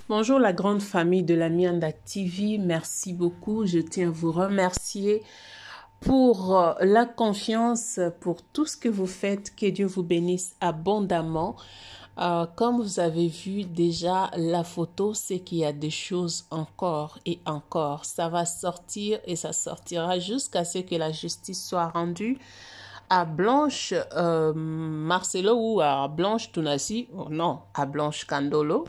Bonjour la grande famille de la Mianda TV, merci beaucoup. Je tiens à vous remercier pour la confiance, pour tout ce que vous faites. Que Dieu vous bénisse abondamment. Comme vous avez vu déjà la photo, c'est qu'il y a des choses encore et encore. Ça va sortir et ça sortira jusqu'à ce que la justice soit rendue à Blanche Marcelo ou à Blanche Tunasi, non, à Blanche Kandolo.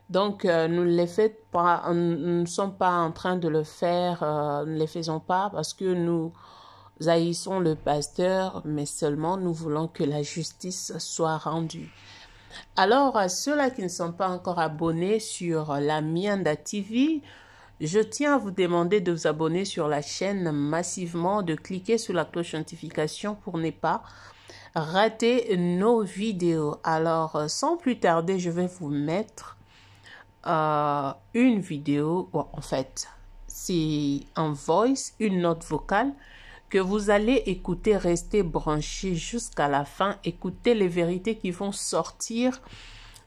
Donc, nous ne sommes pas en train de le faire, nous ne les faisons pas parce que nous haïssons le pasteur, mais seulement nous voulons que la justice soit rendue. Alors, à ceux-là qui ne sont pas encore abonnés sur la Mianda TV, je tiens à vous demander de vous abonner sur la chaîne massivement, de cliquer sur la cloche notification pour ne pas rater nos vidéos. Alors, sans plus tarder, je vais vous mettre une vidéo, en fait, c'est un voice, une note vocale que vous allez écouter, rester branché jusqu'à la fin, écouter les vérités qui vont sortir,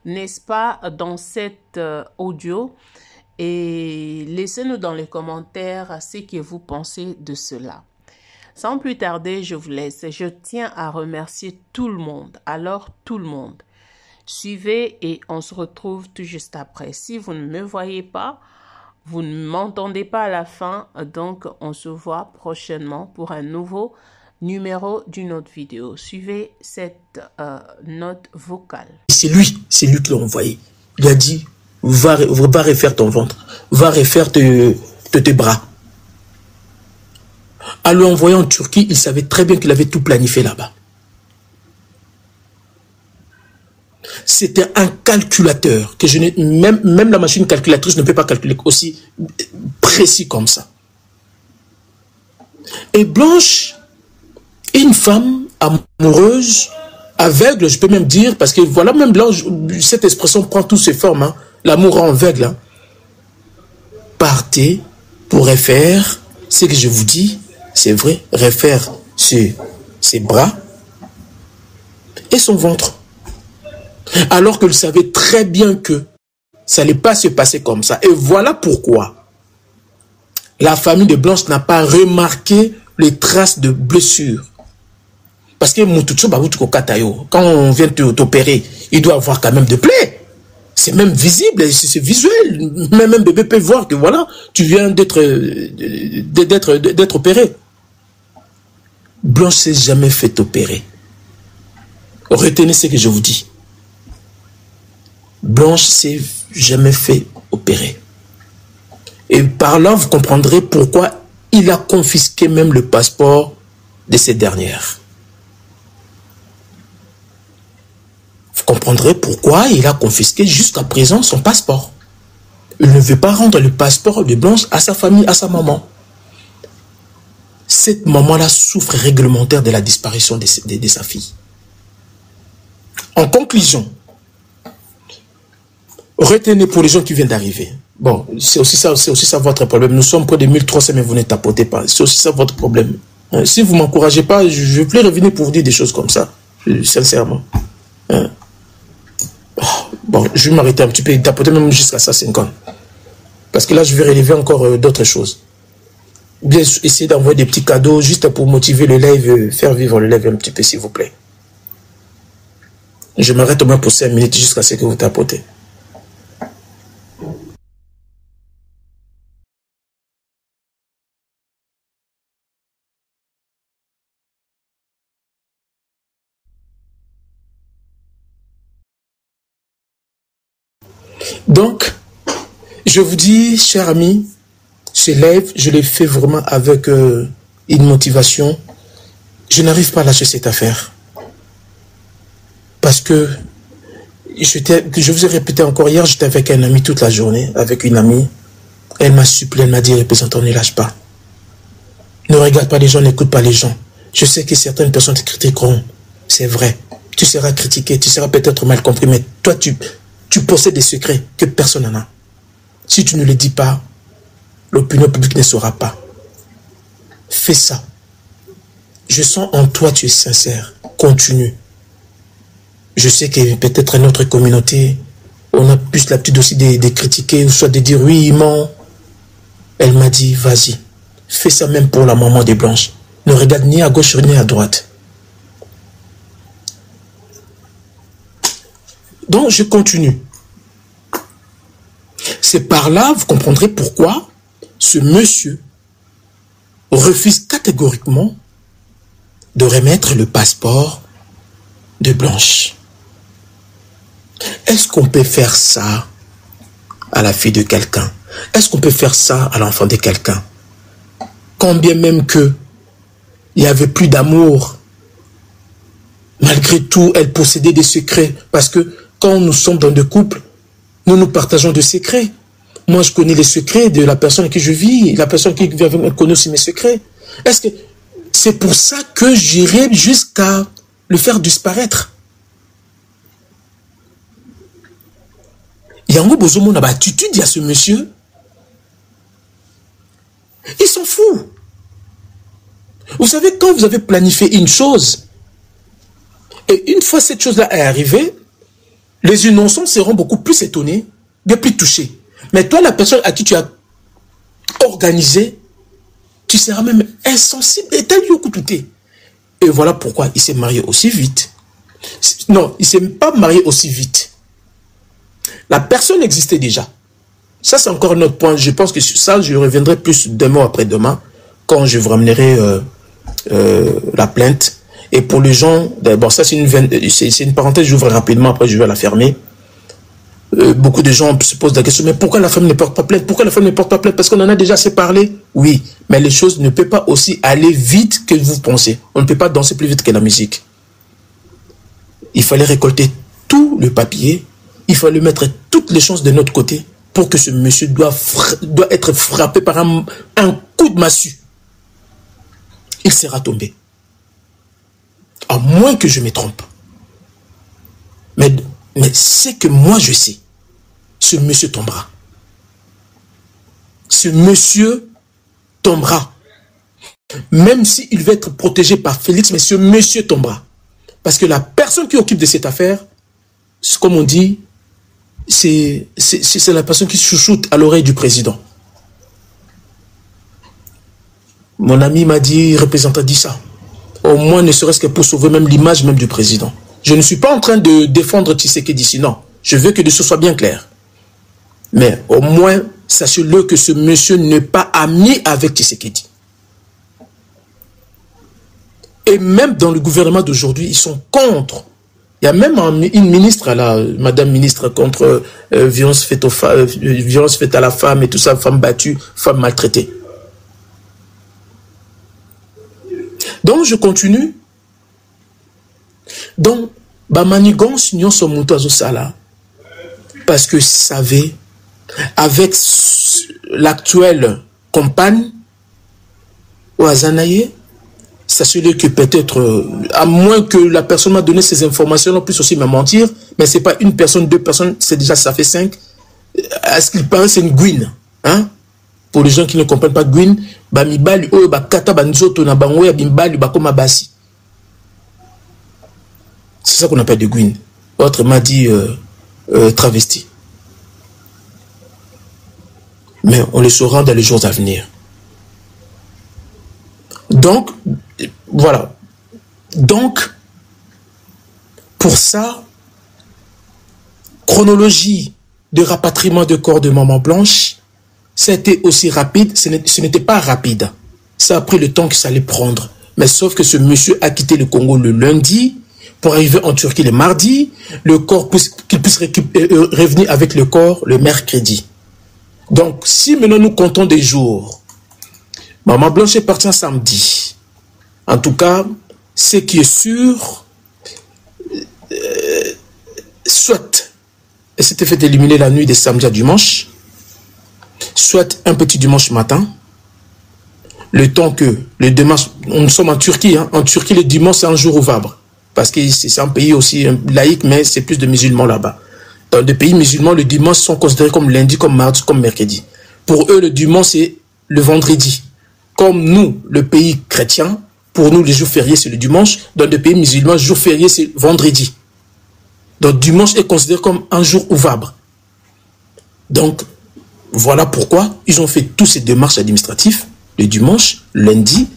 n'est-ce pas, dans cet audio, et laissez-nous dans les commentaires ce que vous pensez de cela. Sans plus tarder, je vous laisse. Je tiens à remercier tout le monde, alors tout le monde. Suivez et on se retrouve tout juste après. Si vous ne me voyez pas, vous ne m'entendez pas à la fin, donc on se voit prochainement pour un nouveau numéro d'une autre vidéo. Suivez cette note vocale. C'est lui qui l'a envoyé. Il a dit, va refaire ton ventre, va refaire tes bras. En lui envoyant en Turquie, il savait très bien qu'il avait tout planifié là-bas. C'était un calculateur que je n'ai même la machine calculatrice ne peut pas calculer aussi précis comme ça. Et Blanche, une femme amoureuse, aveugle, je peux même dire, parce que voilà, même Blanche, cette expression prend toutes ses formes, hein, l'amour aveugle, hein, partez pour refaire ce que je vous dis, c'est vrai, refaire ses bras et son ventre. Alors qu'elle savait très bien que ça n'allait pas se passer comme ça. Et voilà pourquoi la famille de Blanche n'a pas remarqué les traces de blessures. Parce que quand on vient t'opérer, il doit avoir quand même des plaies. C'est même visible, c'est visuel. Même un bébé peut voir que voilà, tu viens d'être opéré. Blanche s'est jamais fait opérer. Retenez ce que je vous dis. Blanche s'est jamais fait opérer. Et par là, vous comprendrez pourquoi il a confisqué même le passeport de ces dernières. Vous comprendrez pourquoi il a confisqué jusqu'à présent son passeport. Il ne veut pas rendre le passeport de Blanche à sa famille, à sa maman. Cette maman-là souffre réglementaire de la disparition de sa fille. En conclusion, retenez pour les gens qui viennent d'arriver. Bon, c'est aussi ça votre problème. Nous sommes près de 1300, mais vous ne tapotez pas. C'est aussi ça votre problème. Si vous ne m'encouragez pas, je vais plus revenir pour vous dire des choses comme ça. Sincèrement. Bon, je vais m'arrêter un petit peu et tapoter même jusqu'à ça 50. Parce que là, je vais relever encore d'autres choses. Bien essayer d'envoyer des petits cadeaux juste pour motiver le live, faire vivre le live un petit peu, s'il vous plaît. Je m'arrête au moins pour 5 minutes jusqu'à ce que vous tapotez. Donc, je vous dis, chers amis, ce live, je l'ai fait vraiment avec une motivation. Je n'arrive pas à lâcher cette affaire. Parce que, je vous ai répété encore hier, j'étais avec un ami toute la journée, avec une amie. Elle m'a supplié, elle m'a dit, représentant, ne lâche pas. Ne regarde pas les gens, n'écoute pas les gens. Je sais que certaines personnes te critiqueront. C'est vrai. Tu seras critiqué, tu seras peut-être mal compris, mais toi, tu possèdes des secrets que personne n'en a. Si tu ne le dis pas, l'opinion publique ne saura pas. Fais ça. Je sens en toi, tu es sincère. Continue. Je sais que peut-être notre communauté On a plus l'habitude aussi de critiquer, ou soit de dire oui, il ment. Elle m'a dit, vas-y, fais ça même pour la maman des Blanches. Ne regarde ni à gauche ni à droite. Donc, je continue. C'est par là, vous comprendrez pourquoi ce monsieur refuse catégoriquement de remettre le passeport de Blanche. Est-ce qu'on peut faire ça à la fille de quelqu'un? Est-ce qu'on peut faire ça à l'enfant de quelqu'un? Quand bien même que il n'y avait plus d'amour, malgré tout, elle possédait des secrets. Parce que quand nous sommes dans des couples, nous partageons des secrets. Moi, je connais les secrets de la personne avec qui je vis. La personne qui vit avec moi connaît aussi mes secrets. Est-ce que c'est pour ça que j'irai jusqu'à le faire disparaître? Il y a un besoin d'attitude, il y a ce monsieur. Il s'en fout. Vous savez, quand vous avez planifié une chose, et une fois cette chose-là est arrivée, les innocents seront beaucoup plus étonnés, bien plus touchés. Mais toi, la personne à qui tu as organisé, tu seras même insensible et tel lieu coututé. Et voilà pourquoi il s'est marié aussi vite. Non, il ne s'est pas marié aussi vite. La personne existait déjà. Ça, c'est encore un autre point. Je pense que sur ça, je reviendrai plus demain ou après-demain, quand je vous ramènerai la plainte. Et pour les gens, bon, ça c'est une parenthèse, j'ouvre rapidement, après je vais la fermer. Beaucoup de gens se posent la question, mais pourquoi la femme ne porte pas plainte? Pourquoi la femme ne porte pas plainte? Parce qu'on en a déjà assez parlé. Oui, mais les choses ne peuvent pas aussi aller vite que vous pensez. On ne peut pas danser plus vite que la musique. Il fallait récolter tout le papier, il fallait mettre toutes les chances de notre côté pour que ce monsieur doit être frappé par un coup de massue. Il sera tombé. À moins que je me trompe. Mais c'est que moi je sais. Ce monsieur tombera. Ce monsieur tombera. Même s'il va être protégé par Félix, mais ce monsieur tombera. Parce que la personne qui occupe de cette affaire, comme on dit, c'est la personne qui chouchoute à l'oreille du président. Mon ami m'a dit, représentant dit ça. Au moins, ne serait-ce que pour sauver même l'image même du président. Je ne suis pas en train de défendre Tshisekedi d'ici, non. Je veux que de ce soit bien clair. Mais au moins, sachez-le que ce monsieur n'est pas ami avec Tshisekedi. Et même dans le gouvernement d'aujourd'hui, ils sont contre. Il y a même une ministre, là, madame ministre, contre violence faite à la femme et tout ça, femmes battues, femmes maltraitées. Donc, je continue. Donc, manigance nous sommes sala parce que savez, avec l'actuelle compagne, Ouazanaye, sachez-le que peut-être, à moins que la personne m'a donné ces informations, on peut aussi me mentir, mais c'est pas une personne, deux personnes, c'est déjà, ça fait 5. À ce qu'il paraît, c'est une Gwyn. Hein? Pour les gens qui ne comprennent pas Gwyn, bamibali, oyo bakata banzoto na bango ya bimbali bakoma basi. C'est ça qu'on appelle de Gwyn. Autrement dit, travesti. Mais on le saura dans les jours à venir. Donc, voilà. Donc, pour ça, chronologie de rapatriement de corps de maman Blanche, c'était aussi rapide, ce n'était pas rapide. Ça a pris le temps que ça allait prendre. Mais sauf que ce monsieur a quitté le Congo le lundi, pour arriver en Turquie le mardi, le corps qu'il puisse revenir avec le corps le mercredi. Donc, si maintenant nous comptons des jours, maman Blanche est partie un samedi. En tout cas, ce qui est sûr, soit elle s'était fait éliminer la nuit de samedi à dimanche, soit un petit dimanche matin, le temps que le dimanche, nous sommes en Turquie, hein, en Turquie le dimanche c'est un jour ouvrable, parce que c'est un pays aussi laïque, mais c'est plus de musulmans là-bas. Dans des pays musulmans, le dimanche sont considérés comme lundi, comme mardi, comme mercredi. Pour eux, le dimanche c'est le vendredi. Comme nous, le pays chrétien, pour nous les jours fériés c'est le dimanche, dans des pays musulmans, le jour férié c'est vendredi. Donc dimanche est considéré comme un jour ouvrable. Donc, voilà pourquoi ils ont fait toutes ces démarches administratives le dimanche, lundi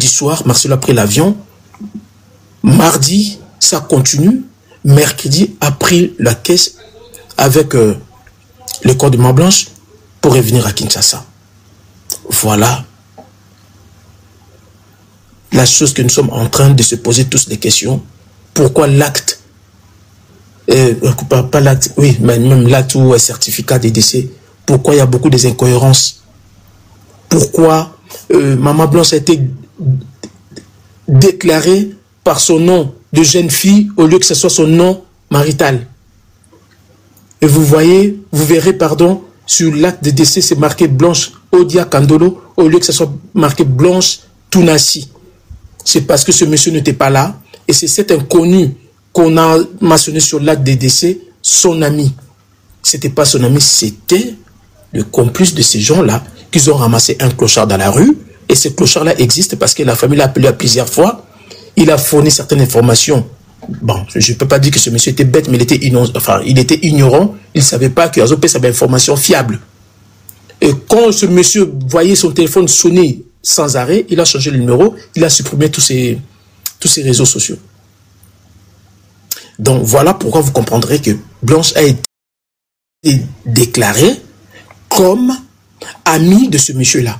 soir, Marcelo a pris l'avion. Mardi, ça continue. Mercredi, a pris la caisse avec le corps de Maman Blanche pour revenir à Kinshasa. Voilà la chose que nous sommes en train de se poser tous les questions. Pourquoi l'acte, pas l'acte, oui, mais même l'acte ou un certificat de décès, pourquoi il y a beaucoup d'incohérences? Pourquoi Maman Blanche a été déclarée par son nom de jeune fille au lieu que ce soit son nom marital? Et vous verrez, pardon, sur l'acte de décès, c'est marqué Blanche Odia Kandolo au lieu que ce soit marqué Blanche Tunasi. C'est parce que ce monsieur n'était pas là et c'est cet inconnu qu'on a mentionné sur l'acte de décès, son ami. C'était pas son ami, c'était le complice de ces gens-là qu'ils ont ramassé un clochard dans la rue. Et ce clochard-là existe parce que la famille l'a appelé à plusieurs fois. Il a fourni certaines informations. Bon, je ne peux pas dire que ce monsieur était bête, mais il était ignorant. Il ne savait pas que Azopé avait une information fiable. Et quand ce monsieur voyait son téléphone sonner sans arrêt, il a changé le numéro, il a supprimé tous ces réseaux sociaux. Donc voilà pourquoi vous comprendrez que Blanche a été déclarée comme amie de ce monsieur-là.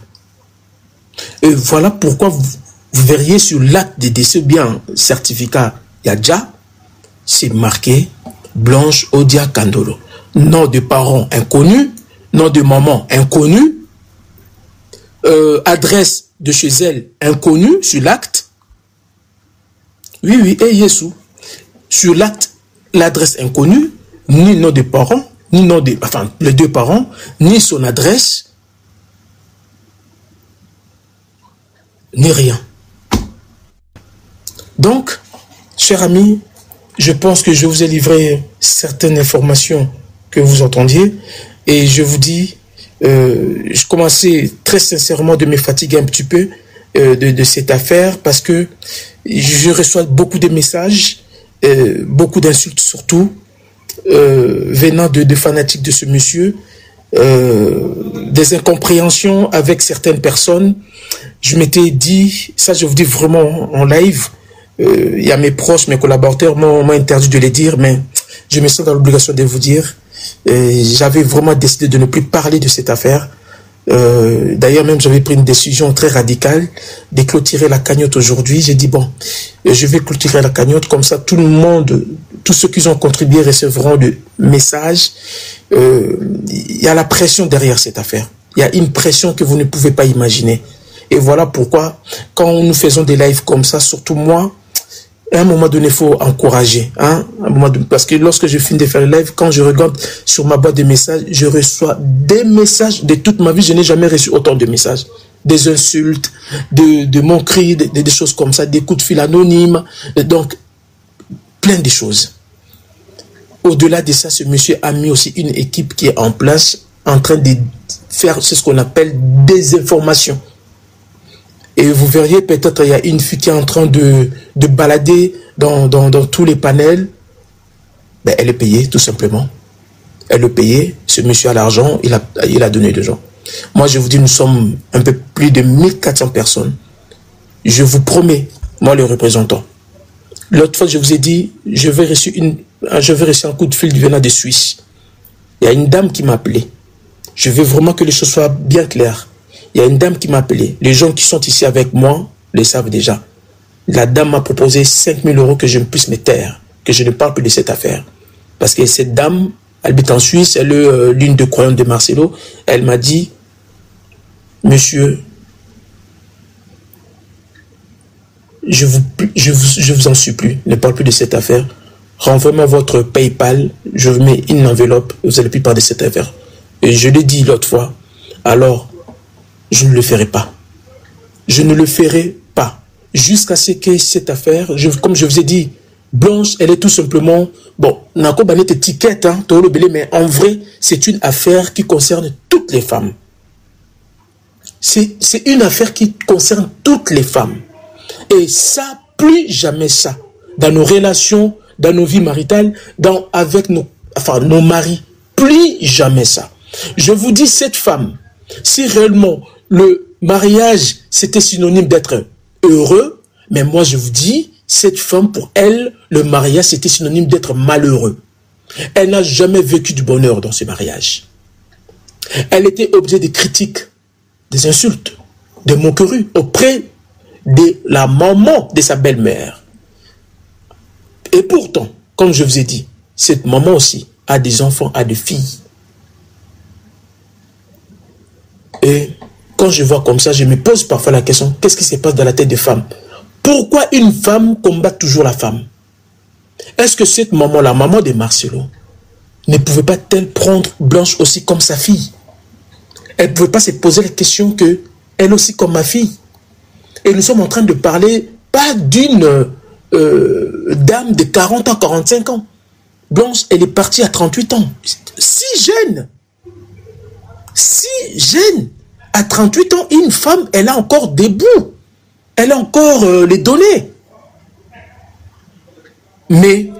Et voilà pourquoi vous verriez sur l'acte de décès, bien certificat Yadja, c'est marqué Blanche Odia Kandolo. Nom de parents inconnu, nom de maman inconnu, adresse de chez elle inconnue sur l'acte. Oui, et Yesou. Sur l'acte, l'adresse inconnue, ni nom de parents, ni nom de, enfin, les deux parents, ni son adresse, ni rien. Donc, chers amis, je pense que je vous ai livré certaines informations que vous entendiez et je vous dis, je commençais très sincèrement de me fatiguer un petit peu de cette affaire parce que je reçois beaucoup de messages, beaucoup d'insultes surtout, venant de fanatiques de ce monsieur, des incompréhensions avec certaines personnes. Je m'étais dit, ça je vous dis vraiment en live, il y a mes proches, mes collaborateurs m'ont interdit de les dire, mais je me sens dans l'obligation de vous dire. J'avais vraiment décidé de ne plus parler de cette affaire. D'ailleurs, même j'avais pris une décision très radicale de clôturer la cagnotte aujourd'hui. J'ai dit, bon, je vais clôturer la cagnotte, comme ça tout le monde, tous ceux qui ont contribué recevront le message. Il y a la pression derrière cette affaire. Il y a une pression que vous ne pouvez pas imaginer. Et voilà pourquoi, quand nous faisons des lives comme ça, surtout moi, à un moment donné, il faut encourager. Hein? À un moment donné, parce que lorsque je finis de faire le live, quand je regarde sur ma boîte de messages, je reçois des messages de toute ma vie. Je n'ai jamais reçu autant de messages. Des insultes, de moqueries, des choses comme ça, des coups de fil anonymes. Donc, plein de choses. Au-delà de ça, ce monsieur a mis aussi une équipe qui est en place, en train de faire ce qu'on appelle des informations. Et vous verriez, peut-être, il y a une fille qui est en train de balader dans tous les panels. Ben, elle est payée, tout simplement. Elle est payée. Ce monsieur a l'argent, il a donné de gens. Moi, je vous dis, nous sommes un peu plus de 1400 personnes. Je vous promets, moi, le représentant. L'autre fois, je vous ai dit, je vais reçu un coup de fil venant de Suisse. Il y a une dame qui m'a appelé. Je veux vraiment que les choses soient bien claires. Il y a une dame qui m'a appelé. Les gens qui sont ici avec moi le savent déjà. La dame m'a proposé 5 000 € que je puisse me taire, que je ne parle plus de cette affaire. Parce que cette dame, elle habite en Suisse, elle est l'une des croyantes de Marcelo. Elle m'a dit, monsieur, je vous en supplie, ne parle plus de cette affaire. Renvoyez-moi votre PayPal, je vous mets une enveloppe, vous allez plus parler de cette affaire. Et je l'ai dit l'autre fois. Alors, je ne le ferai pas. Je ne le ferai pas. Jusqu'à ce que cette affaire, comme je vous ai dit, Blanche, elle est tout simplement, bon, Nako Banet étiquette, hein, mais en vrai, c'est une affaire qui concerne toutes les femmes. C'est une affaire qui concerne toutes les femmes. Et ça, plus jamais ça. Dans nos relations, dans nos vies maritales, avec nos maris. Plus jamais ça. Je vous dis, cette femme, si réellement le mariage, c'était synonyme d'être heureux, mais moi je vous dis, cette femme, pour elle, le mariage, c'était synonyme d'être malheureux. Elle n'a jamais vécu du bonheur dans ce mariage. Elle était objet de critiques, des insultes, des moqueries auprès de la maman de sa belle-mère. Et pourtant, comme je vous ai dit, cette maman aussi a des enfants, a des filles. Et quand je vois comme ça, je me pose parfois la question, qu'est-ce qui se passe dans la tête des femmes? Pourquoi une femme combat toujours la femme? Est-ce que cette maman, la maman de Marcelo, ne pouvait pas-elle prendre Blanche aussi comme sa fille? Elle ne pouvait pas se poser la question que elle aussi comme ma fille. Et nous sommes en train de parler pas d'une dame de 40 ans, 45 ans. Blanche, elle est partie à 38 ans. Si jeune. Si jeune. À 38 ans, une femme, elle a encore debout. Elle a encore les données. Mais,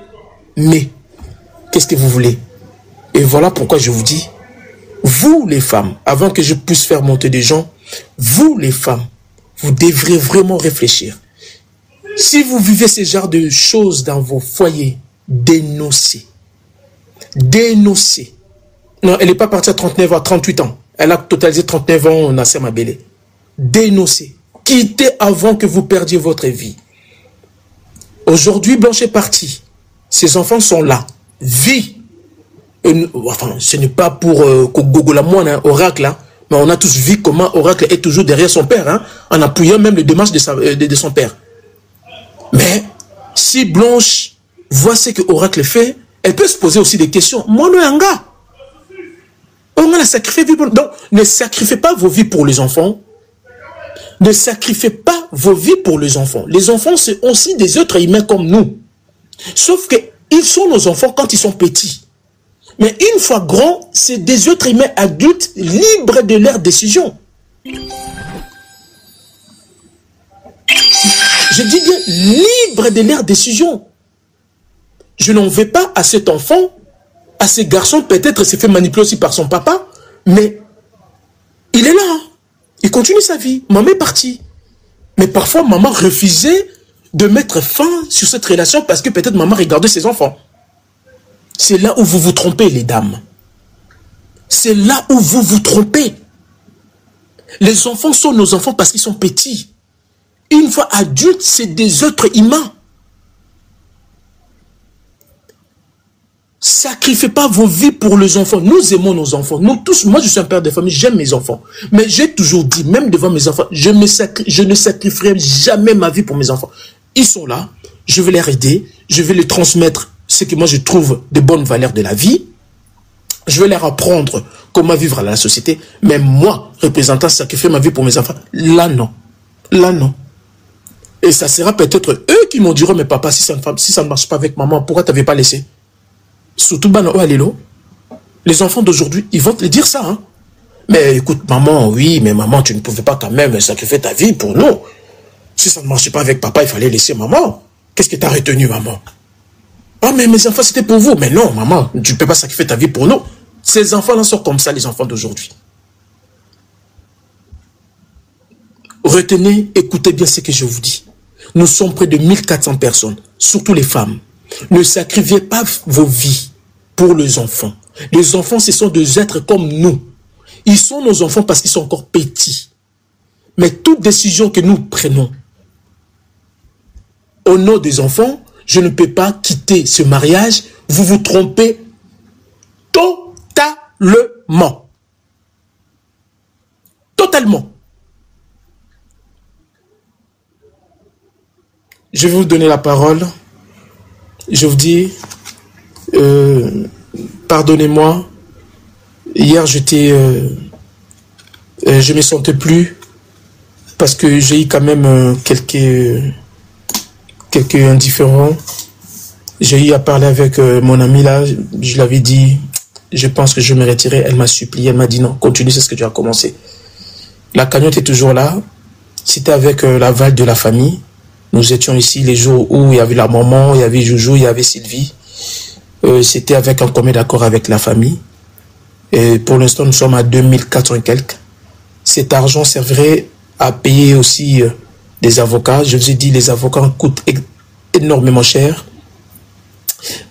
qu'est-ce que vous voulez? Et voilà pourquoi je vous dis, vous les femmes, avant que je puisse faire monter des gens, vous les femmes, vous devrez vraiment réfléchir. Si vous vivez ce genre de choses dans vos foyers, dénoncez. Dénoncez. Non, elle n'est pas partie à 39 ans, à 38 ans. Elle a totalisé 39 ans, Nasser Mabélé. Dénoncez. Quittez avant que vous perdiez votre vie. Aujourd'hui, Blanche est partie. Ses enfants sont là. Vie. Enfin, ce n'est pas pour Gogo la moine, hein, Oracle, hein, mais on a tous vu comment Oracle est toujours derrière son père, hein, en appuyant même les démarches de son père. Mais si Blanche voit ce que Oracle fait, elle peut se poser aussi des questions. Moi, le hanga. On a sacrifié vie pour... Donc, ne sacrifiez pas vos vies pour les enfants. Ne sacrifiez pas vos vies pour les enfants. Les enfants, c'est aussi des êtres humains comme nous. Sauf qu'ils sont nos enfants quand ils sont petits. Mais une fois grands, c'est des êtres humains adultes libres de leurs décisions. Je dis bien libres de leurs décisions. Je n'en veux pas à cet enfant, à ce garçon, peut-être s'est fait manipuler aussi par son papa, mais il est là. Hein. Il continue sa vie. Maman est partie. Mais parfois, maman refusait de mettre fin sur cette relation parce que peut-être maman regardait ses enfants. C'est là où vous vous trompez, les dames. C'est là où vous vous trompez. Les enfants sont nos enfants parce qu'ils sont petits. Une fois adultes, c'est des êtres humains. Sacrifiez pas vos vies pour les enfants. Nous aimons nos enfants. Nous tous, moi je suis un père de famille, j'aime mes enfants. Mais j'ai toujours dit, même devant mes enfants, je ne sacrifierai jamais ma vie pour mes enfants. Ils sont là, je vais les aider, je vais les transmettre ce que moi je trouve de bonnes valeurs de la vie. Je vais leur apprendre comment vivre dans la société. Mais moi, représentant sacrifier ma vie pour mes enfants, là non. Là non. Et ça sera peut-être eux qui m'ont dit, mais papa, si ça ne marche pas avec maman, pourquoi tu n'avais pas laissé? Surtout, les enfants d'aujourd'hui, ils vont te dire ça. Hein? Mais écoute, maman, oui, mais maman, tu ne pouvais pas quand même sacrifier ta vie pour nous. Si ça ne marchait pas avec papa, il fallait laisser maman. Qu'est-ce que tu as retenu, maman? Ah, mais mes enfants, c'était pour vous. Mais non, maman, tu ne peux pas sacrifier ta vie pour nous. Ces enfants-là sont comme ça, les enfants d'aujourd'hui. Retenez, écoutez bien ce que je vous dis. Nous sommes près de 1400 personnes, surtout les femmes. Ne sacrifiez pas vos vies pour les enfants. Les enfants, ce sont des êtres comme nous. Ils sont nos enfants parce qu'ils sont encore petits. Mais toute décision que nous prenons au nom des enfants, je ne peux pas quitter ce mariage. Vous vous trompez totalement. Totalement. Je vais vous donner la parole. Je vous dis, pardonnez-moi, hier je me sentais plus parce que j'ai eu quand même quelques indifférents. J'ai eu à parler avec mon amie là, je l'avais dit, je pense que je me retirais, elle m'a supplié, elle m'a dit non, continue, c'est ce que tu as commencé. La cagnotte est toujours là, c'était avec l'aval de la famille. Nous étions ici les jours où il y avait la maman, il y avait Joujou, il y avait Sylvie. C'était avec un commun d'accord avec la famille. Et pour l'instant, nous sommes à 2400 et quelques. Cet argent servirait à payer aussi des avocats. Je vous ai dit, les avocats coûtent énormément cher.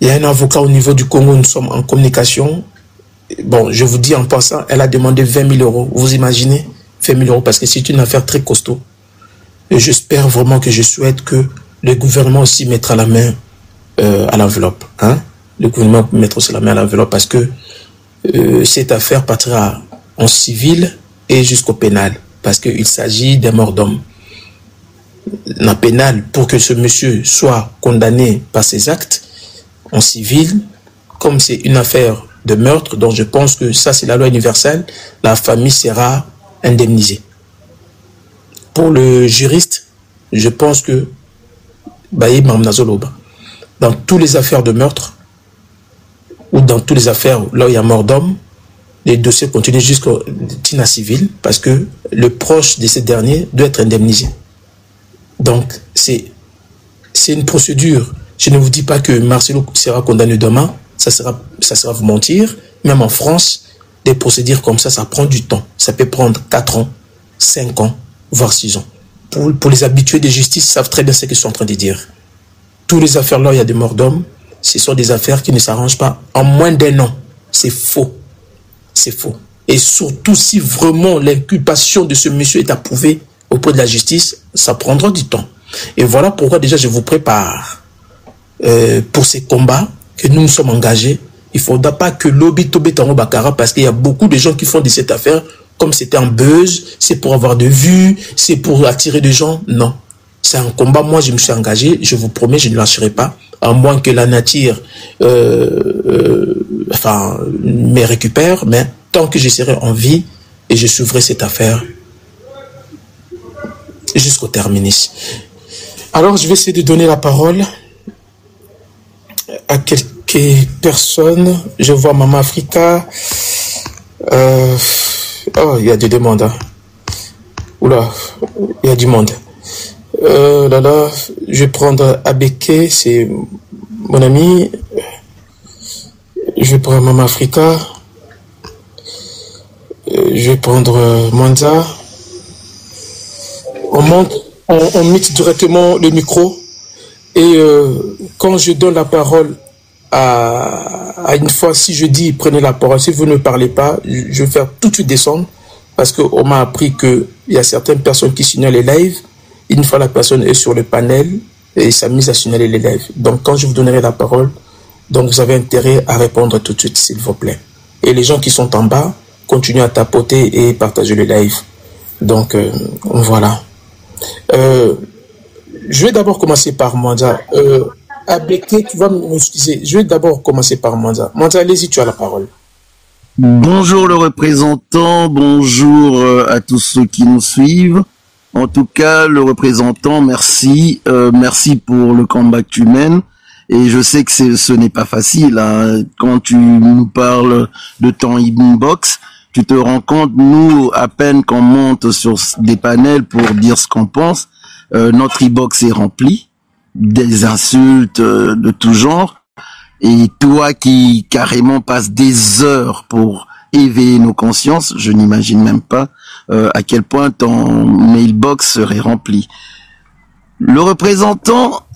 Il y a un avocat au niveau du Congo, nous sommes en communication. Bon, je vous dis en passant, elle a demandé 20 000 euros. Vous imaginez 20 000 euros parce que c'est une affaire très costaud. Et j'espère vraiment que je souhaite que le gouvernement aussi mettra la main à l'enveloppe. Hein? Le gouvernement mettra aussi la main à l'enveloppe parce que cette affaire partira en civil et jusqu'au pénal. Parce qu'il s'agit d'un mort d'homme. La pénale, pour que ce monsieur soit condamné par ses actes, en civil, comme c'est une affaire de meurtre, donc je pense que ça c'est la loi universelle, la famille sera indemnisée. Pour le juriste, je pense que dans toutes les affaires de meurtre, ou dans toutes les affaires là où il y a mort d'homme, les dossiers continuent jusqu'au tribunal civil, parce que le proche de ces derniers doit être indemnisé. Donc, c'est une procédure. Je ne vous dis pas que Marcelo sera condamné demain. Ça sera vous mentir. Même en France, des procédures comme ça prend du temps. Ça peut prendre 4 ans, 5 ans, voire 6 ans. Pour les habitués de justice, ils savent très bien ce qu'ils sont en train de dire. Toutes les affaires là où il y a des morts d'hommes, ce sont des affaires qui ne s'arrangent pas en moins d'1 an. C'est faux. C'est faux. Et surtout si vraiment l'inculpation de ce monsieur est approuvée auprès de la justice, ça prendra du temps. Et voilà pourquoi déjà je vous prépare pour ces combats que nous nous sommes engagés. Il ne faudra pas que lobby Tobé Tango Bakara, parce qu'il y a beaucoup de gens qui font de cette affaire comme c'était un buzz, c'est pour avoir de vues, c'est pour attirer des gens. Non. C'est un combat, moi je me suis engagé, je vous promets, je ne lâcherai pas, à moins que la nature me récupère, mais tant que je serai en vie, et je suivrai cette affaire jusqu'au terminus. Alors je vais essayer de donner la parole à quelques personnes. Je vois Maman Africa. Oh, il y a des demandes. Hein. Oula, il y a du monde. Je vais prendre Abeke, c'est mon ami. Je vais prendre Maman Africa. Je vais prendre Monza. On mixe directement le micro. Et quand je donne la parole à une fois, si je dis prenez la parole, si vous ne parlez pas, je vais faire tout de suite descendre, parce qu'on m'a appris qu'il y a certaines personnes qui signalent les lives. Une fois la personne est sur le panel, et ça mise à signaler les lives. Donc quand je vous donnerai la parole, donc vous avez intérêt à répondre tout de suite, s'il vous plaît. Et les gens qui sont en bas, continuez à tapoter et partager le live. Donc voilà. Je vais d'abord commencer par Monza. Abeke, tu vas m'excuser. Je vais d'abord commencer par Monza. Monza, allez-y, tu as la parole. Bonjour le représentant, bonjour à tous ceux qui nous suivent. En tout cas, le représentant, merci. Merci pour le combat que tu mènes. Et je sais que ce n'est pas facile. Hein. Quand tu nous parles de ton inbox, tu te rends compte, nous, à peine qu'on monte sur des panels pour dire ce qu'on pense, notre e-box est rempli, des insultes de tout genre, et toi qui carrément passes des heures pour éveiller nos consciences, je n'imagine même pas à quel point ton mailbox serait rempli. Le représentant,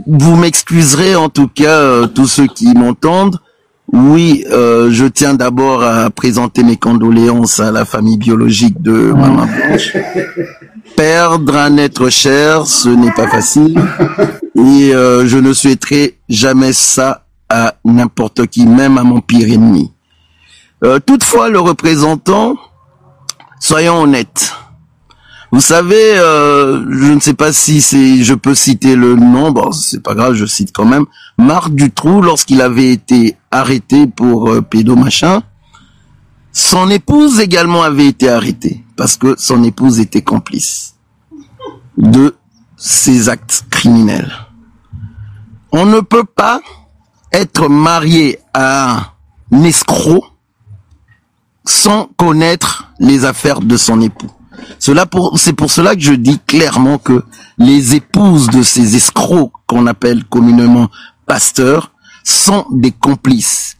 vous m'excuserez en tout cas tous ceux qui m'entendent. Oui, je tiens d'abord à présenter mes condoléances à la famille biologique de Maman Blanche. Perdre un être cher, ce n'est pas facile. Et je ne souhaiterais jamais ça à n'importe qui, même à mon pire ennemi. Toutefois, le représentant, soyons honnêtes. Vous savez, je ne sais pas si je peux citer le nom, bon, c'est pas grave, je cite quand même. Marc Dutroux, lorsqu'il avait été arrêté pour pédomachin, son épouse également avait été arrêtée, parce que son épouse était complice de ces actes criminels. On ne peut pas être marié à un escroc sans connaître les affaires de son époux. C'est pour cela que je dis clairement que les épouses de ces escrocs qu'on appelle communément pasteurs sont des complices.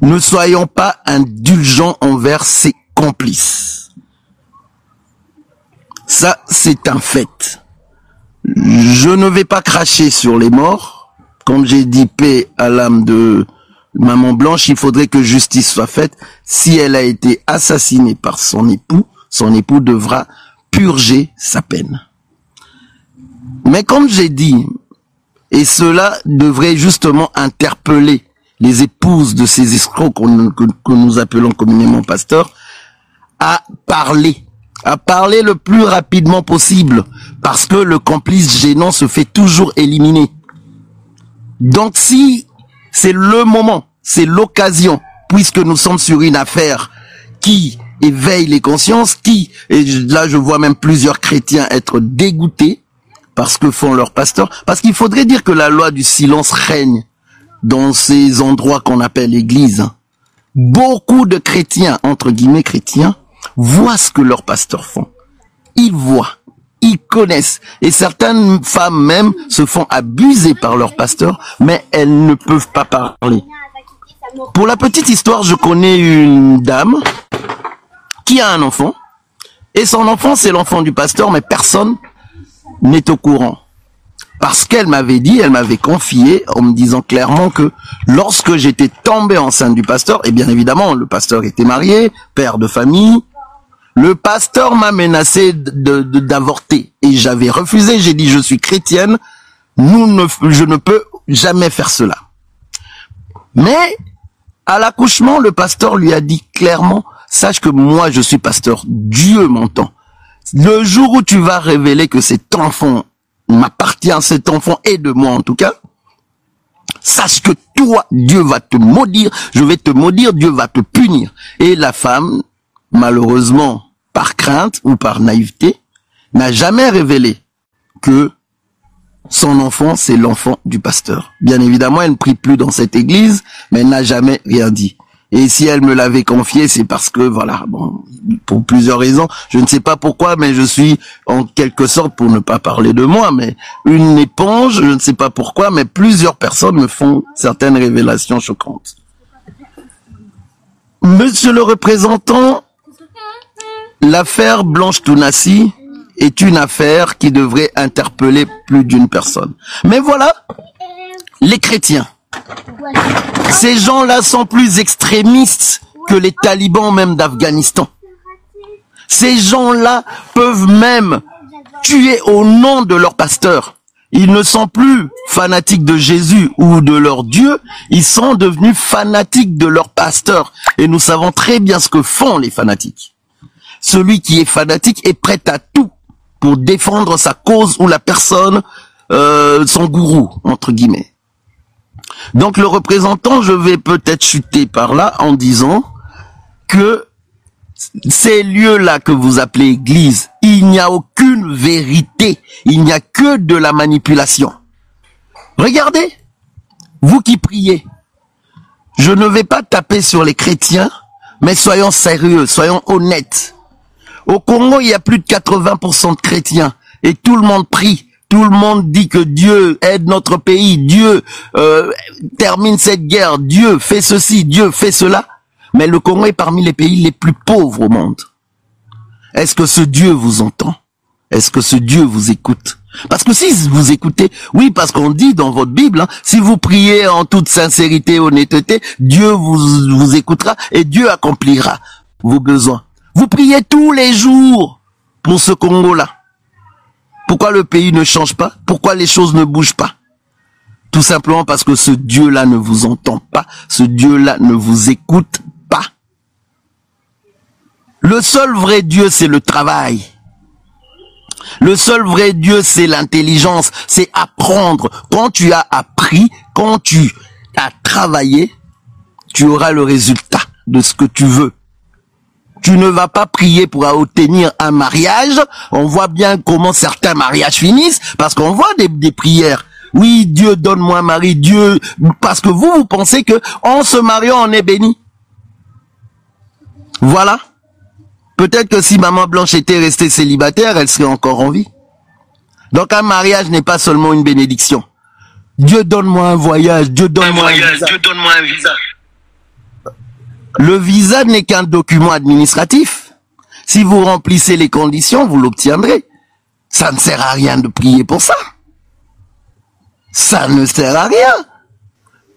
Ne soyons pas indulgents envers ses complices. Ça, c'est un fait. Je ne vais pas cracher sur les morts. Comme j'ai dit, paix à l'âme de Maman Blanche, il faudrait que justice soit faite. Si elle a été assassinée par son époux devra purger sa peine. Mais comme j'ai dit, et cela devrait justement interpeller les épouses de ces escrocs que nous appelons communément pasteurs, à parler le plus rapidement possible, parce que le complice gênant se fait toujours éliminer. Donc si c'est le moment, c'est l'occasion, puisque nous sommes sur une affaire qui éveille les consciences, et là je vois même plusieurs chrétiens être dégoûtés parce que font leurs pasteurs, parce qu'il faudrait dire que la loi du silence règne dans ces endroits qu'on appelle l'église. Beaucoup de chrétiens, entre guillemets chrétiens, voient ce que leurs pasteurs font. Ils voient, ils connaissent, et certaines femmes même se font abuser par leurs pasteurs, mais elles ne peuvent pas parler. Pour la petite histoire, je connais une dame qui a un enfant, et son enfant c'est l'enfant du pasteur, mais personne n'est au courant. Parce qu'elle m'avait dit, elle m'avait confié en me disant clairement que lorsque j'étais tombé enceinte du pasteur, et bien évidemment le pasteur était marié, père de famille, le pasteur m'a menacé d'avorter et j'avais refusé, j'ai dit je suis chrétienne, je ne peux jamais faire cela. Mais à l'accouchement, le pasteur lui a dit clairement, sache que moi je suis pasteur, Dieu m'entend. Le jour où tu vas révéler que cet enfant m'appartient, cet enfant est de moi en tout cas, sache que toi, Dieu va te maudire, je vais te maudire, Dieu va te punir. Et la femme, malheureusement, par crainte ou par naïveté, n'a jamais révélé que son enfant, c'est l'enfant du pasteur. Bien évidemment, elle ne prie plus dans cette église, mais elle n'a jamais rien dit. Et si elle me l'avait confié, c'est parce que, voilà, bon, pour plusieurs raisons, je ne sais pas pourquoi, mais je suis en quelque sorte, pour ne pas parler de moi, mais une éponge, je ne sais pas pourquoi, mais plusieurs personnes me font certaines révélations choquantes. Monsieur le représentant, l'affaire Blanche Tounassi est une affaire qui devrait interpeller plus d'une personne. Mais voilà, les chrétiens. Ces gens-là sont plus extrémistes que les talibans même d'Afghanistan. Ces gens-là peuvent même tuer au nom de leur pasteur. Ils ne sont plus fanatiques de Jésus ou de leur Dieu, ils sont devenus fanatiques de leur pasteur. Et nous savons très bien ce que font les fanatiques. Celui qui est fanatique est prêt à tout pour défendre sa cause ou la personne, son gourou, entre guillemets. Donc le représentant, je vais peut-être chuter par là en disant que ces lieux-là que vous appelez église, il n'y a aucune vérité, il n'y a que de la manipulation. Regardez, vous qui priez, je ne vais pas taper sur les chrétiens, mais soyons sérieux, soyons honnêtes. Au Congo, il y a plus de 80% de chrétiens et tout le monde prie. Tout le monde dit que Dieu aide notre pays, Dieu termine cette guerre, Dieu fait ceci, Dieu fait cela. Mais le Congo est parmi les pays les plus pauvres au monde. Est-ce que ce Dieu vous entend? Est-ce que ce Dieu vous écoute? Parce que si vous écoutez, oui, parce qu'on dit dans votre Bible, hein, si vous priez en toute sincérité et honnêteté, Dieu vous écoutera et Dieu accomplira vos besoins. Vous priez tous les jours pour ce Congo-là. Pourquoi le pays ne change pas? Pourquoi les choses ne bougent pas? Tout simplement parce que ce Dieu-là ne vous entend pas, ce Dieu-là ne vous écoute pas. Le seul vrai Dieu, c'est le travail. Le seul vrai Dieu, c'est l'intelligence, c'est apprendre. Quand tu as appris, quand tu as travaillé, tu auras le résultat de ce que tu veux. Tu ne vas pas prier pour obtenir un mariage. On voit bien comment certains mariages finissent, parce qu'on voit des prières. Oui, Dieu donne-moi un mari, Dieu, parce que vous pensez que en se mariant, on est béni. Voilà. Peut-être que si Maman Blanche était restée célibataire, elle serait encore en vie. Donc un mariage n'est pas seulement une bénédiction. Dieu donne-moi un voyage, Dieu donne-moi un visa. Le visa n'est qu'un document administratif. Si vous remplissez les conditions, vous l'obtiendrez. Ça ne sert à rien de prier pour ça. Ça ne sert à rien.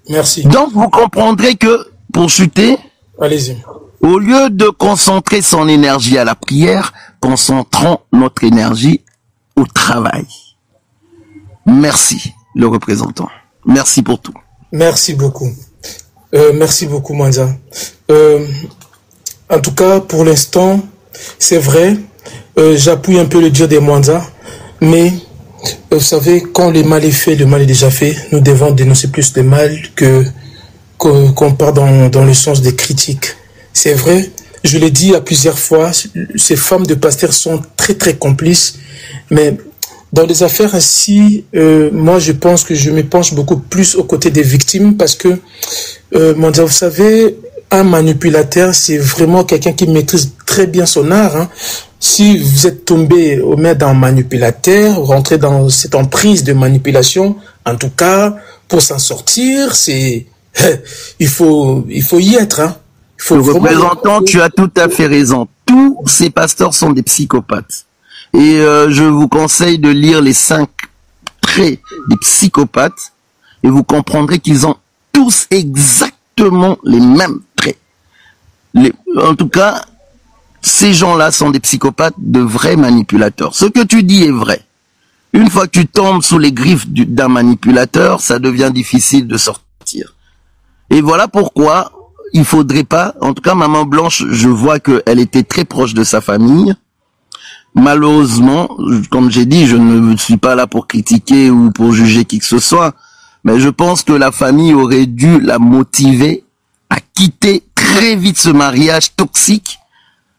Merci. Donc, vous comprendrez que, pour chuter, allez-y. Au lieu de concentrer son énergie à la prière, concentrons notre énergie au travail. Merci, le représentant. Merci pour tout. Merci beaucoup. Merci beaucoup, Mwanza. En tout cas, pour l'instant, c'est vrai, j'appuie un peu le dire des Mwanza, mais vous savez, quand le mal est fait, le mal est déjà fait. Nous devons dénoncer plus de mal qu'on part dans le sens des critiques. C'est vrai, je l'ai dit à plusieurs fois, ces femmes de pasteurs sont très très complices, mais dans des affaires ainsi, moi je pense que je me penche beaucoup plus aux côtés des victimes parce que, vous savez, un manipulateur, c'est vraiment quelqu'un qui maîtrise très bien son art. Hein. Si vous êtes tombé au main d'un manipulateur, rentré dans cette emprise de manipulation, en tout cas, pour s'en sortir, c'est il faut y être. Hein. Le représentant, tu as tout à fait raison. Tous ces pasteurs sont des psychopathes. Et je vous conseille de lire les 5 traits des psychopathes et vous comprendrez qu'ils ont tous exactement les mêmes traits. En tout cas, ces gens-là sont des psychopathes, de vrais manipulateurs. Ce que tu dis est vrai. Une fois que tu tombes sous les griffes d'un manipulateur, ça devient difficile de sortir. Et voilà pourquoi il faudrait pas, en tout cas Maman Blanche, je vois qu'elle était très proche de sa famille. Malheureusement, comme j'ai dit, je ne suis pas là pour critiquer ou pour juger qui que ce soit, mais je pense que la famille aurait dû la motiver à quitter très vite ce mariage toxique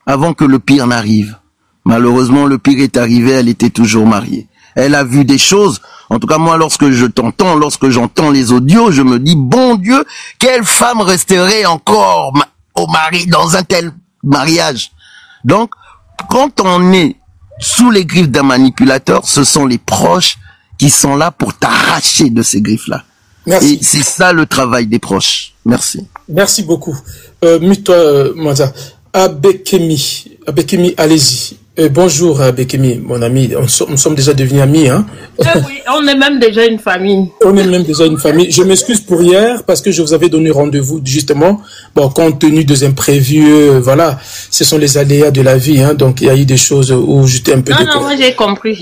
avant que le pire n'arrive. Malheureusement, le pire est arrivé, elle était toujours mariée. Elle a vu des choses. En tout cas, moi, lorsque j'entends les audios, je me dis, bon Dieu, quelle femme resterait encore au mari dans un tel mariage? Donc, quand on est sous les griffes d'un manipulateur, ce sont les proches qui sont là pour t'arracher de ces griffes-là. Merci. Et c'est ça le travail des proches. Merci. Merci beaucoup. Toi, Mwanza. Abekemi, allez-y. Bonjour Abekemi, mon ami. Nous sommes déjà devenus amis, hein? Oui, on est même déjà une famille. On est même déjà une famille. Je m'excuse pour hier parce que je vous avais donné rendez-vous justement. Bon, compte tenu des imprévus, voilà, ce sont les aléas de la vie, hein. Donc il y a eu des choses où j'étais un peu. Non, moi j'ai compris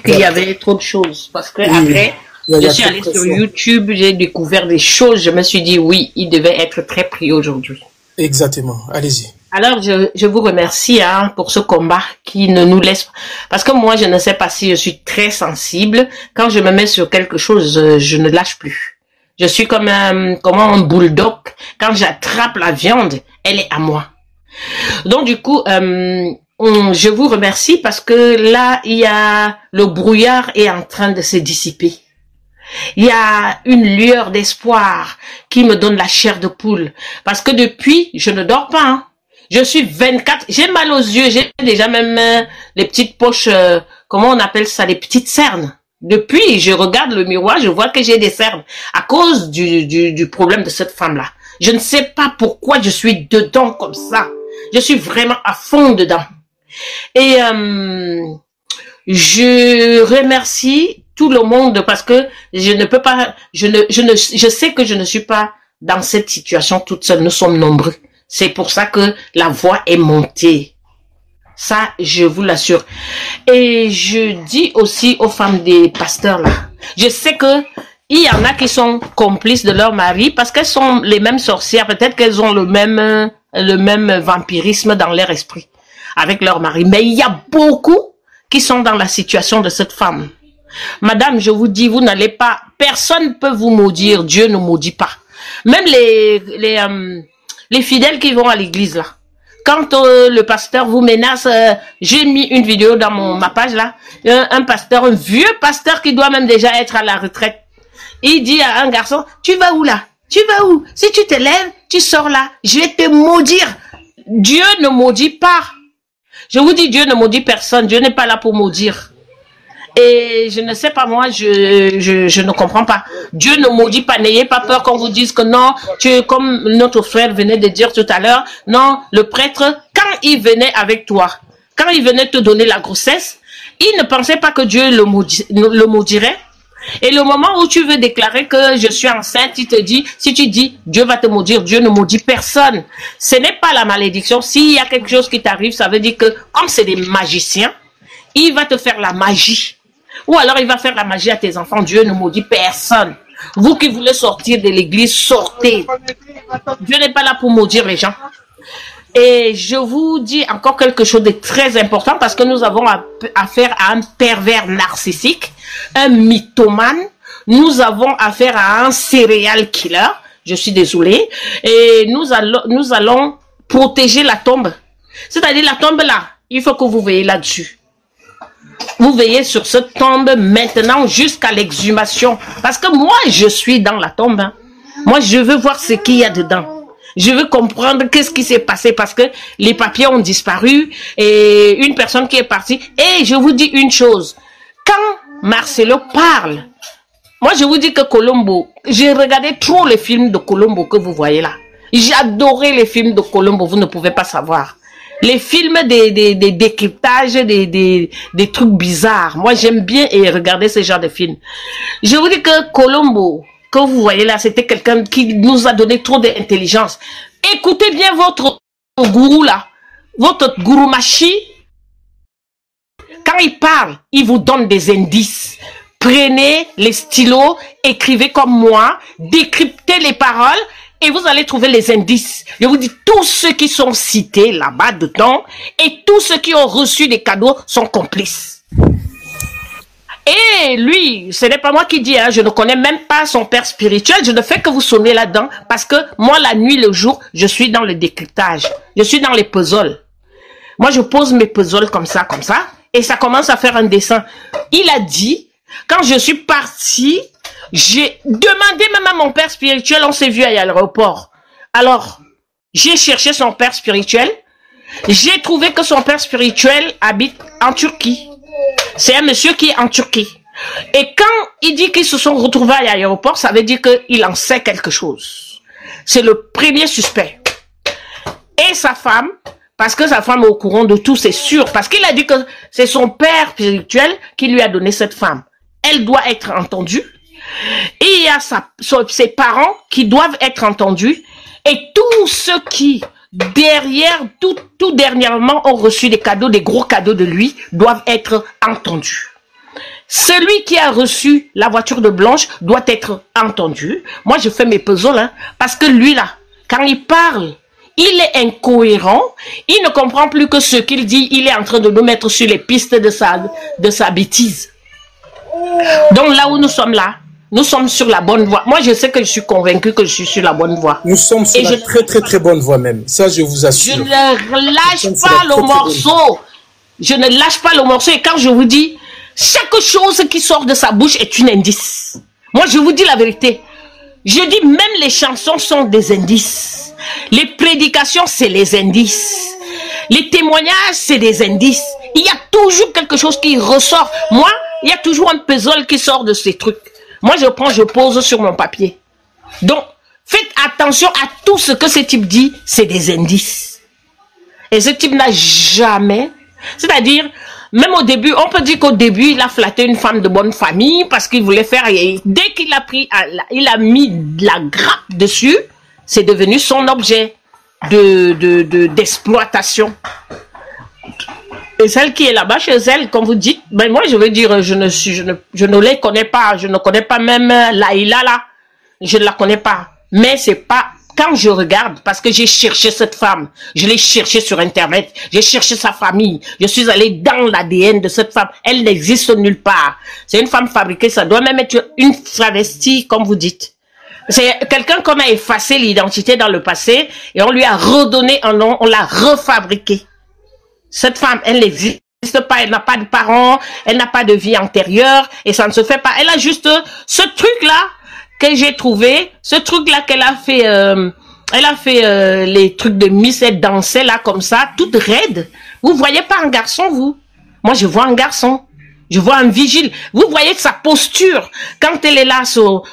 qu'il y avait trop de choses parce que après. Je suis allée sur YouTube, j'ai découvert des choses. Je me suis dit oui, il devait être très pris aujourd'hui. Exactement. Allez-y. Alors, je vous remercie pour ce combat qui ne nous laisse pas. Parce que moi, je ne sais pas si je suis très sensible. Quand je me mets sur quelque chose, je ne lâche plus. Je suis comme un bulldog. Quand j'attrape la viande, elle est à moi. Donc, du coup, je vous remercie parce que là, le brouillard est en train de se dissiper. Il y a une lueur d'espoir qui me donne la chair de poule. Parce que depuis, je ne dors pas, hein. Je suis 24, j'ai mal aux yeux, j'ai déjà même les petites poches, comment on appelle ça, les petites cernes. Depuis, je regarde le miroir, je vois que j'ai des cernes à cause du problème de cette femme-là. Je ne sais pas pourquoi je suis dedans comme ça. Je suis vraiment à fond dedans. Et je remercie tout le monde parce que je ne peux pas, je sais que je ne suis pas dans cette situation toute seule. Nous sommes nombreux. C'est pour ça que la voix est montée. Ça, je vous l'assure. Et je dis aussi aux femmes des pasteurs là, je sais que il y en a qui sont complices de leur mari parce qu'elles sont les mêmes sorcières. Peut-être qu'elles ont le même vampirisme dans leur esprit avec leur mari. Mais il y a beaucoup qui sont dans la situation de cette femme. Madame, je vous dis, vous n'allez pas, personne ne peut vous maudire. Dieu ne maudit pas. Même les fidèles qui vont à l'église là. Quand le pasteur vous menace, j'ai mis une vidéo dans ma page là, un pasteur, un vieux pasteur qui doit même déjà être à la retraite. Il dit à un garçon, tu vas où là? Tu vas où? Si tu te lèves, tu sors là, je vais te maudire. Dieu ne maudit pas. Je vous dis, Dieu ne maudit personne, Dieu n'est pas là pour maudire. Et je ne sais pas, moi, je ne comprends pas. Dieu ne maudit pas, n'ayez pas peur qu'on vous dise que non, comme notre frère venait de dire tout à l'heure, non, le prêtre, quand il venait avec toi, quand il venait te donner la grossesse, il ne pensait pas que Dieu le maudirait. Et le moment où tu veux déclarer que je suis enceinte, il te dit, si tu dis Dieu va te maudire, Dieu ne maudit personne. Ce n'est pas la malédiction. S'il y a quelque chose qui t'arrive, ça veut dire que comme c'est des magiciens, il va te faire la magie. Ou alors il va faire la magie à tes enfants. Dieu ne maudit personne. Vous qui voulez sortir de l'église, sortez. Dieu n'est pas là pour maudire les gens. Et je vous dis encore quelque chose de très important parce que nous avons affaire à un pervers narcissique, un mythomane. Nous avons affaire à un serial killer. Je suis désolée. Et nous allons protéger la tombe. C'est-à-dire la tombe là, il faut que vous veillez là-dessus. Vous veillez sur cette tombe maintenant jusqu'à l'exhumation. Parce que moi, je suis dans la tombe. Hein. Moi, je veux voir ce qu'il y a dedans. Je veux comprendre qu'est-ce qui s'est passé parce que les papiers ont disparu et une personne qui est partie. Et je vous dis une chose. Quand Marcelo parle, moi, je vous dis que Colombo, j'ai regardé trop les films de Colombo que vous voyez là. J'ai adoré les films de Colombo, vous ne pouvez pas savoir. Les films des décryptages, des trucs bizarres. Moi, j'aime bien regarder ce genre de films. Je vous dis que Colombo, que vous voyez là, c'était quelqu'un qui nous a donné trop d'intelligence. Écoutez bien votre gourou là, votre gourou Machi. Quand il parle, il vous donne des indices. Prenez les stylos, écrivez comme moi, décryptez les paroles et vous allez trouver les indices. Je vous dis, tous ceux qui sont cités là-bas dedans et tous ceux qui ont reçu des cadeaux sont complices. Et lui, ce n'est pas moi qui dis, hein, je ne connais même pas son père spirituel, je ne fais que vous sonner là-dedans, parce que moi, la nuit, le jour, je suis dans le décryptage, je suis dans les puzzles. Moi, je pose mes puzzles comme ça, et ça commence à faire un dessin. Il a dit, quand je suis parti, j'ai demandé même à mon père spirituel, on s'est vu à l'aéroport. Alors, j'ai cherché son père spirituel, j'ai trouvé que son père spirituel habite en Turquie. C'est un monsieur qui est en Turquie. Et quand il dit qu'ils se sont retrouvés à l'aéroport, ça veut dire qu'il en sait quelque chose. C'est le premier suspect. Et sa femme, parce que sa femme est au courant de tout, c'est sûr. Parce qu'il a dit que c'est son père spirituel qui lui a donné cette femme. Elle doit être entendue. Et il y a ses parents qui doivent être entendus. Et tous ceux qui... tout dernièrement ont reçu des cadeaux, des gros cadeaux de lui, doivent être entendus. Celui qui a reçu la voiture de Blanche doit être entendu. Moi, je fais mes puzzles, hein, parce que lui, là, quand il parle, il est incohérent, il ne comprend plus que ce qu'il dit, il est en train de nous mettre sur les pistes de sa bêtise. Donc là où nous sommes là, nous sommes sur la bonne voie. Moi, je sais que je suis convaincu que je suis sur la bonne voie. Nous sommes sur la très bonne voie même. Ça, je vous assure. Je ne lâche pas le morceau. Je ne lâche pas le morceau. Et quand je vous dis, chaque chose qui sort de sa bouche est un indice. Moi, je vous dis la vérité. Je dis, même les chansons sont des indices. Les prédications, c'est les indices. Les témoignages, c'est des indices. Il y a toujours quelque chose qui ressort. Moi, il y a toujours un puzzle qui sort de ces trucs. Moi, je prends, je pose sur mon papier. Donc, faites attention à tout ce que ce type dit, c'est des indices. Et ce type n'a jamais... C'est-à-dire, même au début, on peut dire qu'au début, il a flatté une femme de bonne famille parce qu'il voulait faire... Et dès qu'il a pris, il a mis de la grappe dessus, c'est devenu son objet d'exploitation. Et celle qui est là-bas chez elle, comme vous dites, ben moi je veux dire, je ne les connais pas, je ne connais pas même Laïla là, je ne la connais pas. Mais c'est pas, quand je regarde, parce que j'ai cherché cette femme, je l'ai cherchée sur internet, j'ai cherché sa famille, je suis allée dans l'ADN de cette femme, elle n'existe nulle part. C'est une femme fabriquée, ça doit même être une travestie, comme vous dites. C'est quelqu'un qu'on a effacé l'identité dans le passé et on lui a redonné un nom, on l'a refabriqué. Cette femme, elle n'existe pas, elle n'a pas de parents, elle n'a pas de vie antérieure et ça ne se fait pas. Elle a juste ce truc-là que j'ai trouvé, ce truc-là qu'elle a fait, les trucs de Miss, elle dansait là comme ça, toute raide. Vous voyez pas un garçon, vous? Moi, je vois un garçon. Je vois un vigile. Vous voyez sa posture, quand elle est là,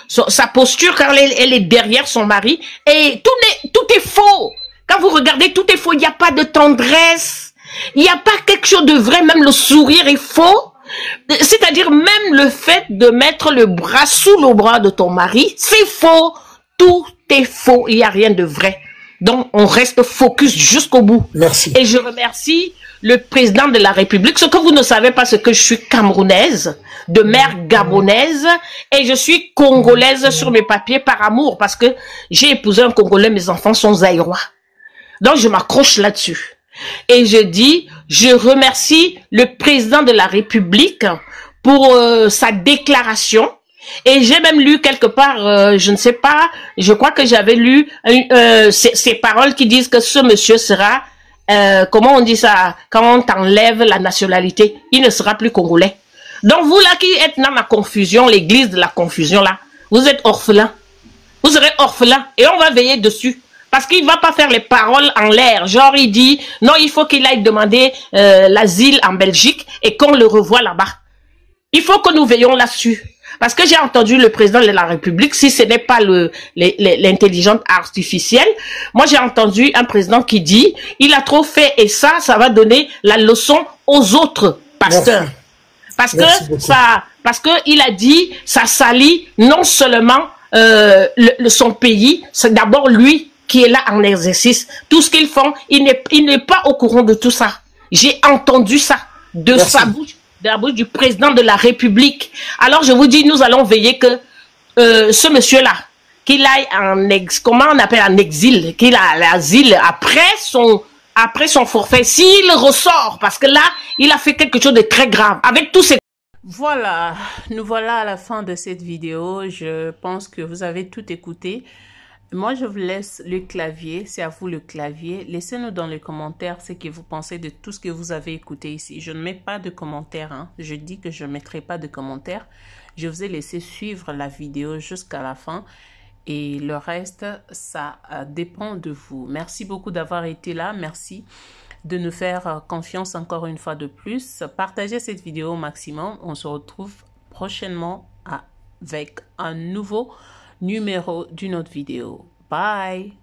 sa posture, quand elle est derrière son mari, et tout est faux. Quand vous regardez, tout est faux. Il n'y a pas de tendresse. Il n'y a pas quelque chose de vrai. Même le sourire est faux. C'est-à-dire même le fait de mettre le bras sous le bras de ton mari, c'est faux. Tout est faux. Il n'y a rien de vrai. Donc, on reste focus jusqu'au bout. Merci. Et je remercie le président de la République. Ce que vous ne savez pas, c'est que je suis camerounaise, de mère gabonaise, et je suis congolaise sur mes papiers par amour, parce que j'ai épousé un Congolais, mes enfants sont zaïrois. Donc, je m'accroche là-dessus. Et je dis, je remercie le président de la République pour sa déclaration. Et j'ai même lu quelque part, je ne sais pas, je crois que j'avais lu ces paroles qui disent que ce monsieur sera, comment on dit ça, quand on t'enlève la nationalité, il ne sera plus congolais. Donc vous là qui êtes dans la confusion, l'église de la confusion là, vous êtes orphelin. Vous serez orphelin et on va veiller dessus. Parce qu'il ne va pas faire les paroles en l'air. Genre il dit, non il faut qu'il aille demander l'asile en Belgique et qu'on le revoie là-bas. Il faut que nous veillons là-dessus. Parce que j'ai entendu le président de la République, si ce n'est pas l'intelligence artificielle, moi j'ai entendu un président qui dit, il a trop fait et ça va donner la leçon aux autres pasteurs. Parce que il a dit, ça salit non seulement son pays, c'est d'abord lui qui est là en exercice. Tout ce qu'ils font, il n'est pas au courant de tout ça. J'ai entendu ça de sa bouche. De la bouche du président de la République. Alors je vous dis, nous allons veiller que ce monsieur-là, qu'il aille comment on appelle en exil, qu'il a l'asile après son forfait, s'il ressort, parce que là, il a fait quelque chose de très grave, avec tous ces... Voilà, nous voilà à la fin de cette vidéo. Je pense que vous avez tout écouté. Moi, je vous laisse le clavier. C'est à vous le clavier. Laissez-nous dans les commentaires ce que vous pensez de tout ce que vous avez écouté ici. Je ne mets pas de commentaires. Hein. Je dis que je ne mettrai pas de commentaires. Je vous ai laissé suivre la vidéo jusqu'à la fin. Et le reste, ça dépend de vous. Merci beaucoup d'avoir été là. Merci de nous faire confiance encore une fois de plus. Partagez cette vidéo au maximum. On se retrouve prochainement avec un nouveau numéro d'une autre vidéo. Bye!